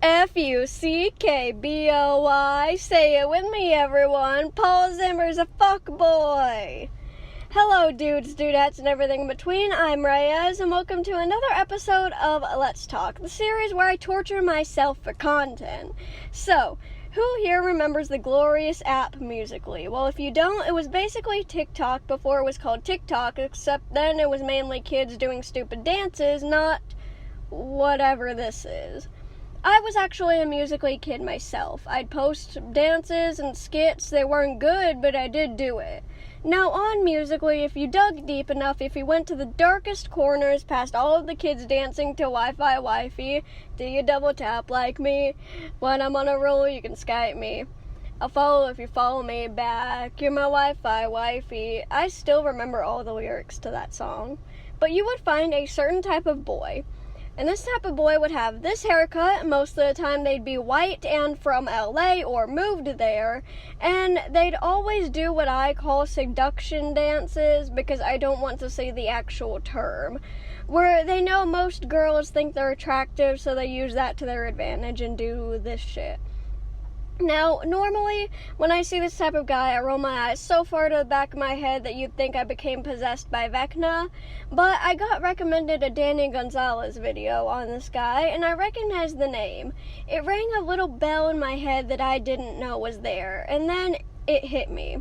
Fuckboy. Say it with me, everyone. Paul Zimmer's a fuckboy. Hello, dudes, dudettes, and everything in between. I'm Reyes, and welcome to another episode of Let's Talk, the series where I torture myself for content. So, who here remembers the glorious app Musical.ly? Well, if you don't, it was basically TikTok before it was called TikTok, except then it was mainly kids doing stupid dances, not whatever this is. I was actually a Musical.ly kid myself. I'd post dances and skits. They weren't good, but I did do it. Now, on Musical.ly, if you dug deep enough, if you went to the darkest corners past all of the kids dancing to Wi-Fi Wifey, do you double tap like me? When I'm on a roll, you can Skype me. I'll follow if you follow me back. You're my Wi-Fi Wifey. I still remember all the lyrics to that song. But you would find a certain type of boy. And this type of boy would have this haircut. Most of the time they'd be white and from LA or moved there. And they'd always do what I call seduction dances, because I don't want to say the actual term. Where they know most girls think they're attractive, so they use that to their advantage and do this shit. Now, normally, when I see this type of guy, I roll my eyes so far to the back of my head that you'd think I became possessed by Vecna, but I got recommended a Danny Gonzalez video on this guy, and I recognized the name. It rang a little bell in my head that I didn't know was there, and then it hit me.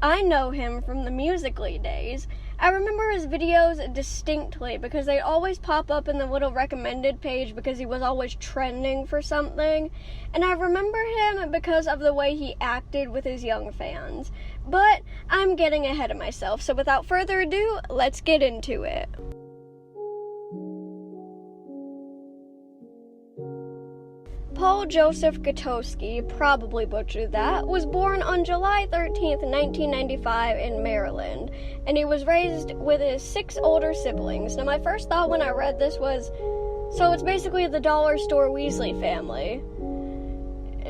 I know him from the Musical.ly days. I remember his videos distinctly because they'd always pop up in the little recommended page because he was always trending for something. And I remember him because of the way he acted with his young fans. But I'm getting ahead of myself, so without further ado, let's get into it. Paul Joseph Gutowski, probably butchered that, was born on July 13th, 1995 in Maryland, and he was raised with his 6 older siblings. Now, my first thought when I read this was, so it's basically the dollar store Weasley family.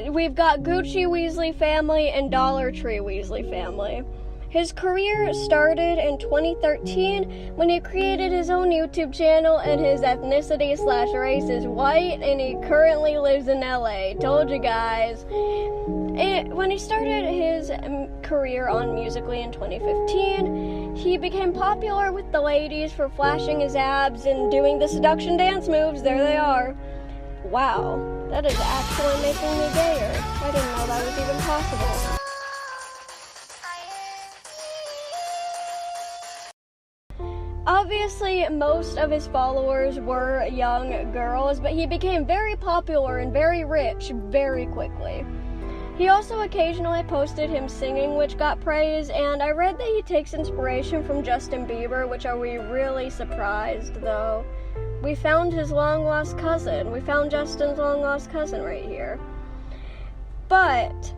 We've got Gucci Weasley family and Dollar Tree Weasley family. His career started in 2013 when he created his own YouTube channel, and his ethnicity/race is white, and he currently lives in LA. Told you guys. When he started his career on Musical.ly in 2015, he became popular with the ladies for flashing his abs and doing the seduction dance moves. There they are. Wow, that is actually making me gayer. I didn't know that was even possible. Obviously, most of his followers were young girls, but he became very popular and very rich very quickly. He also occasionally posted him singing, which got praise, and I read that he takes inspiration from Justin Bieber, which are we really surprised, though. We found his long-lost cousin. We found Justin's long-lost cousin right here. But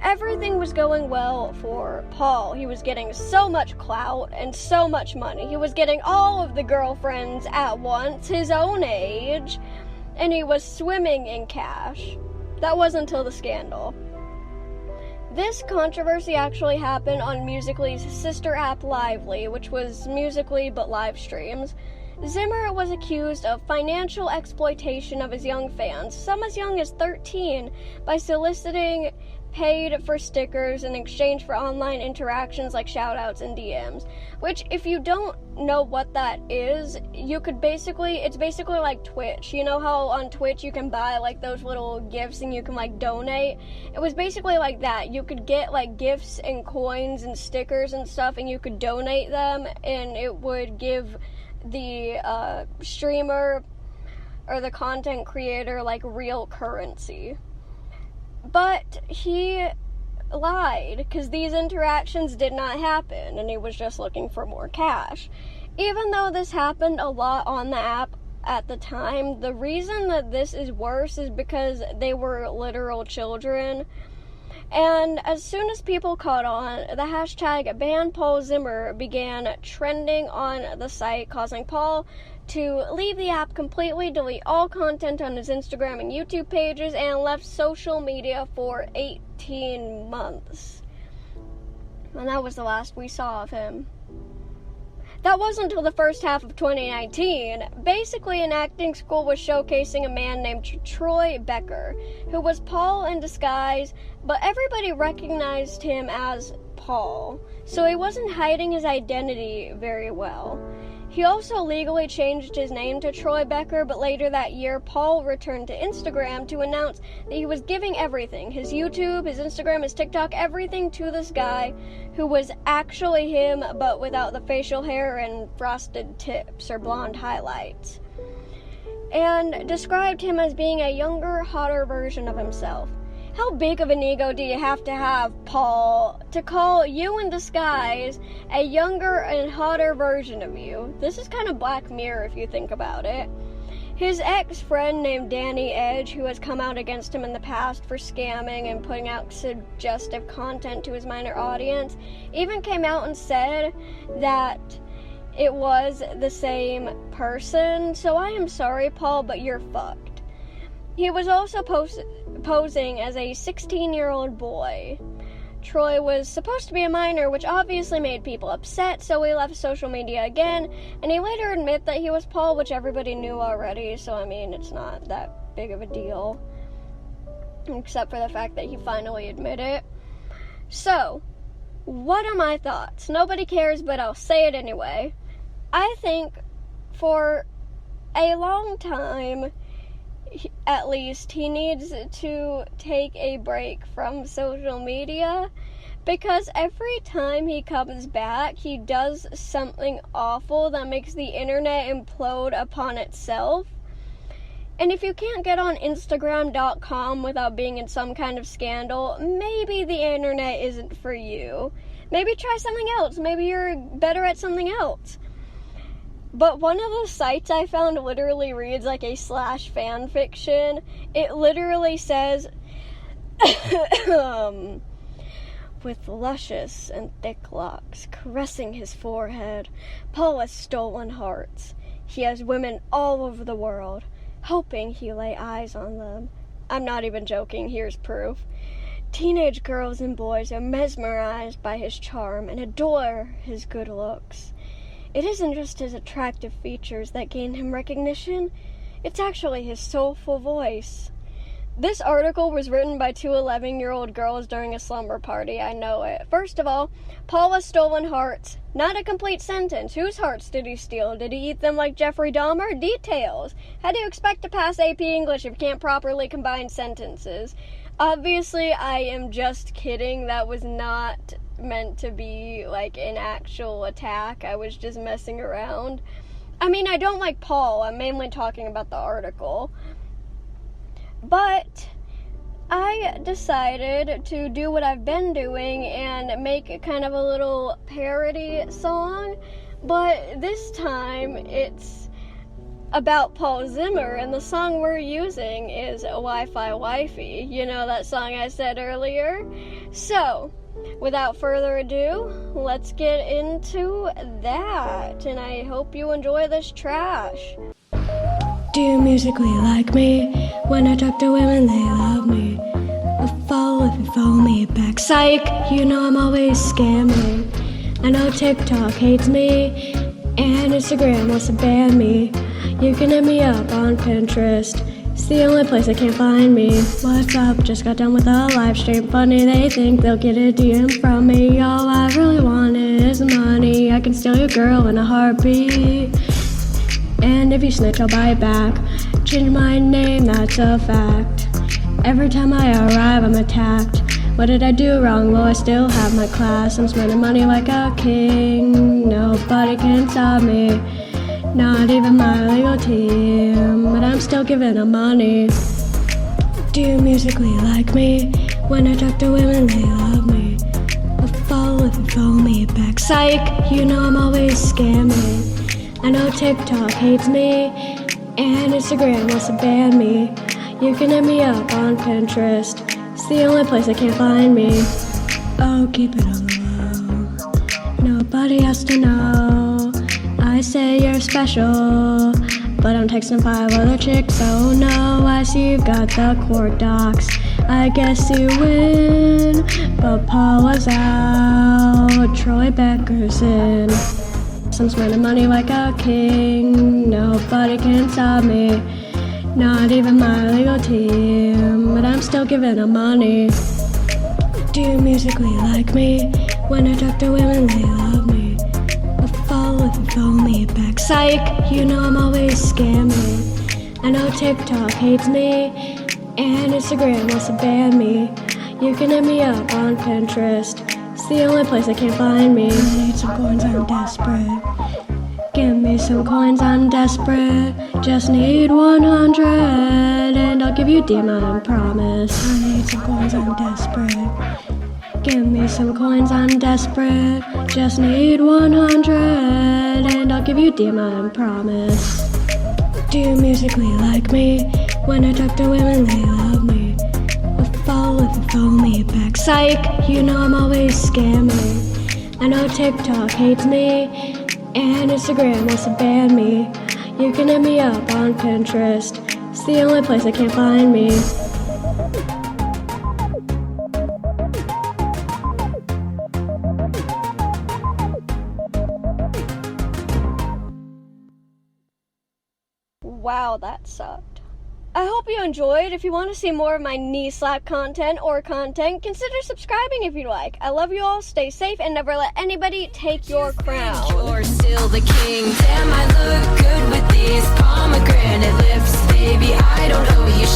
everything was going well for Paul. He was getting so much clout and so much money. He was getting all of the girlfriends at once, his own age, and he was swimming in cash. That wasn't until the scandal. This controversy actually happened on Musical.ly's sister app Lively, which was Musical.ly but live streams. Zimmer was accused of financial exploitation of his young fans, some as young as 13, by soliciting paid for stickers in exchange for online interactions like shoutouts and DMs. Which, if you don't know what that is, it's basically like Twitch. You know how on Twitch you can buy like those little gifts and you can like donate? It was basically like that. You could get like gifts and coins and stickers and stuff, and you could donate them, and it would give the streamer or the content creator like real currency. But he lied, because these interactions did not happen, and he was just looking for more cash. Even though this happened a lot on the app at the time, the reason that this is worse is because they were literal children. And as soon as people caught on, the hashtag #BanPaulZimmer began trending on the site, causing Paul to leave the app completely, delete all content on his Instagram and YouTube pages, and left social media for 18 months. And that was the last we saw of him. That wasn't until the first half of 2019. Basically, an acting school was showcasing a man named Troy Becker, who was Paul in disguise, but everybody recognized him as Paul, so he wasn't hiding his identity very well. He also legally changed his name to Troy Becker, but later that year, Paul returned to Instagram to announce that he was giving everything, his YouTube, his Instagram, his TikTok, everything to this guy who was actually him, but without the facial hair and frosted tips or blonde highlights, and described him as being a younger, hotter version of himself. How big of an ego do you have to have, Paul, to call you in disguise a younger and hotter version of you? This is kind of Black Mirror if you think about it. His ex-friend named Danny Edge, who has come out against him in the past for scamming and putting out suggestive content to his minor audience, even came out and said that it was the same person. So I am sorry, Paul, but you're fucked. He was also posing as a 16-year-old boy. Troy was supposed to be a minor, which obviously made people upset, so he left social media again, and he later admitted that he was Paul, which everybody knew already, so I mean, it's not that big of a deal, except for the fact that he finally admitted it. So, what are my thoughts? Nobody cares, but I'll say it anyway. I think for a long time, at least, he needs to take a break from social media, because every time he comes back, he does something awful that makes the internet implode upon itself. And if you can't get on Instagram.com without being in some kind of scandal, maybe the internet isn't for you. Maybe try something else. Maybe you're better at something else. But one of the sites I found literally reads like a / fan fiction. It literally says, with luscious and thick locks caressing his forehead, Paul has stolen hearts. He has women all over the world, hoping he lay eyes on them. I'm not even joking, here's proof. Teenage girls and boys are mesmerized by his charm and adore his good looks. It isn't just his attractive features that gain him recognition, it's actually his soulful voice. This article was written by two 11-year-old girls during a slumber party, I know it. First of all, Paul has stolen hearts. Not a complete sentence. Whose hearts did he steal? Did he eat them like Jeffrey Dahmer? Details. How do you expect to pass AP English if you can't properly combine sentences? Obviously, I am just kidding. That was not meant to be like an actual attack. I was just messing around. I mean, I don't like Paul. I'm mainly talking about the article. But I decided to do what I've been doing and make kind of a little parody song. But this time it's about Paul Zimmer, and the song we're using is Wi-Fi Wifey. You know that song I said earlier? So, without further ado, let's get into that, and I hope you enjoy this trash. Do you musically like me? When I talk to women, they love me. I'll follow if you follow me back. Psych, you know I'm always scamming. I know TikTok hates me, and Instagram wants to ban me. You can hit me up on Pinterest. It's the only place I can't find me. What's up? Just got done with a live stream. Funny, they think they'll get a DM from me. All I really want is money. I can steal your girl in a heartbeat. And if you snitch, I'll buy it back. Change my name, that's a fact. Every time I arrive, I'm attacked. What did I do wrong? Well, I still have my class. I'm spending money like a king. Nobody can stop me. Not even my legal team, but I'm still giving them money. Do you musically like me? When I talk to women, they love me. I'll follow if you follow me back. Psych, you know I'm always scamming. I know TikTok hates me, and Instagram wants to ban me. You can hit me up on Pinterest. It's the only place I can't find me. Oh, keep it on the low. Nobody has to know. I say you're special, but I'm texting 5 other chicks. Oh no, I see you've got the court docs. I guess you win, but Paul was out. Troy Becker's in. shops. I'm spending money like a king. Nobody can stop me, not even my legal team. But I'm still giving them money. Do you musically like me? When I talk to women, they love me. I'll follow if you follow me back. Psych, you know I'm always scamming. I know TikTok hates me, and Instagram wants to ban me. You can hit me up on Pinterest. It's the only place I can't find me. I need some coins, I'm desperate. Give me some coins, I'm desperate. Just need 100, and I'll give you demon, promise. I need some coins, I'm desperate. Give me some coins, I'm desperate. Just need 100, and I'll give you demon, promise. Do you musically like me? When I talk to women, they love me. I'll follow if you follow me back. Psych, you know I'm always scamming. I know TikTok hates me, and Instagram wants to ban me. You can hit me up on Pinterest. It's the only place I can't find me. Wow, that sucked. I hope you enjoyed. If you want to see more of my knee slap content or content, consider subscribing if you'd like. I love you all, stay safe, and never let anybody take your crown. You're still the king. Damn, I look good with these pomegranate lips. Baby, I don't owe you